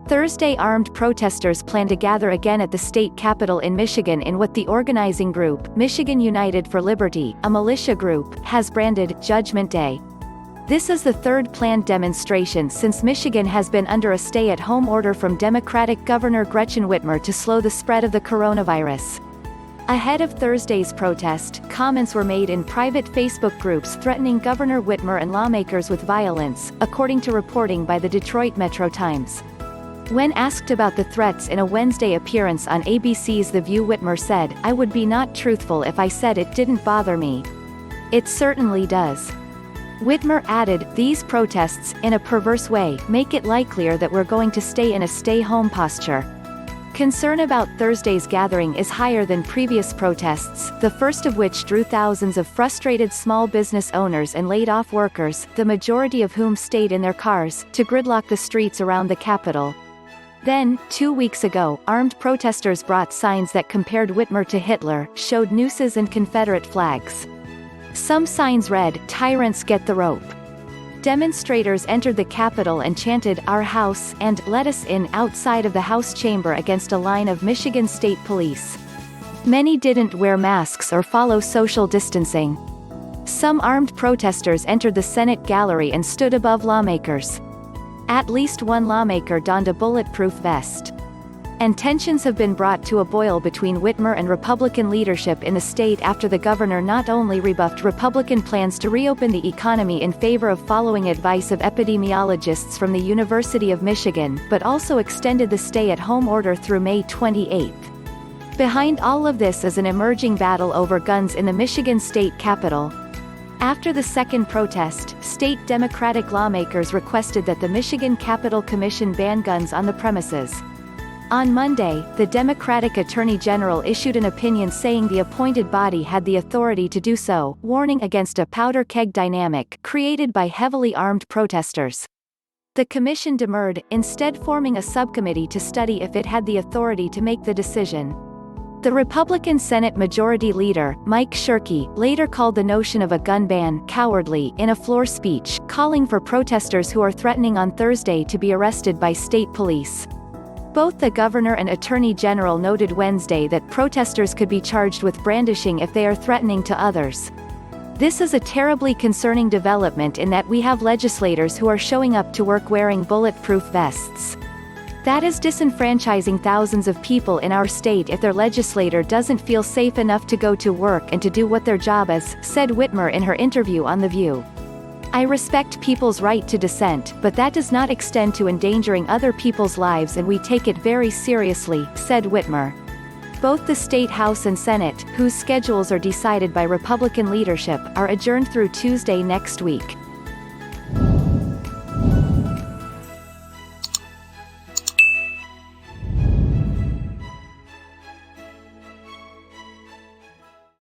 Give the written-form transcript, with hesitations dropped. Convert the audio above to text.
Thursday, armed protesters plan to gather again at the state capitol in Michigan in what the organizing group, Michigan United for Liberty, a militia group, has branded Judgment Day. This is the third planned demonstration since Michigan has been under a stay-at-home order from Democratic Governor Gretchen Whitmer to slow the spread of the coronavirus. Ahead of Thursday's protest, comments were made in private Facebook groups threatening Governor Whitmer and lawmakers with violence, according to reporting by the Detroit Metro Times. When asked about the threats in a Wednesday appearance on ABC's The View, Whitmer said, "I would be not truthful if I said it didn't bother me. It certainly does." Whitmer added, "These protests, in a perverse way, make it likelier that we're going to stay in a stay-home posture." Concern about Thursday's gathering is higher than previous protests, the first of which drew thousands of frustrated small business owners and laid-off workers, the majority of whom stayed in their cars, to gridlock the streets around the Capitol. Then, 2 weeks ago, armed protesters brought signs that compared Whitmer to Hitler, showed nooses and Confederate flags. Some signs read, "Tyrants get the rope." Demonstrators entered the Capitol and chanted, "Our house," and "Let us in" outside of the House chamber against a line of Michigan State Police. Many didn't wear masks or follow social distancing. Some armed protesters entered the Senate gallery and stood above lawmakers. At least one lawmaker donned a bulletproof vest. And tensions have been brought to a boil between Whitmer and Republican leadership in the state after the governor not only rebuffed Republican plans to reopen the economy in favor of following advice of epidemiologists from the University of Michigan, but also extended the stay-at-home order through May 28. Behind all of this is an emerging battle over guns in the Michigan state capitol. After the second protest, state Democratic lawmakers requested that the Michigan Capitol Commission ban guns on the premises. On Monday, the Democratic Attorney General issued an opinion saying the appointed body had the authority to do so, warning against a powder keg dynamic created by heavily armed protesters. The commission demurred, instead forming a subcommittee to study if it had the authority to make the decision. The Republican Senate Majority Leader, Mike Shirkey, later called the notion of a gun ban "cowardly" in a floor speech, calling for protesters who are threatening on Thursday to be arrested by state police. Both the governor and attorney general noted Wednesday that protesters could be charged with brandishing if they are threatening to others. This is a terribly concerning development in that we have legislators who are showing up to work wearing bulletproof vests. That is disenfranchising thousands of people in our state if their legislator doesn't feel safe enough to go to work and to do what their job is, said Whitmer in her interview on The View. "I respect people's right to dissent, but that does not extend to endangering other people's lives, and we take it very seriously," said Whitmer. Both the State House and Senate, whose schedules are decided by Republican leadership, are adjourned through Tuesday next week.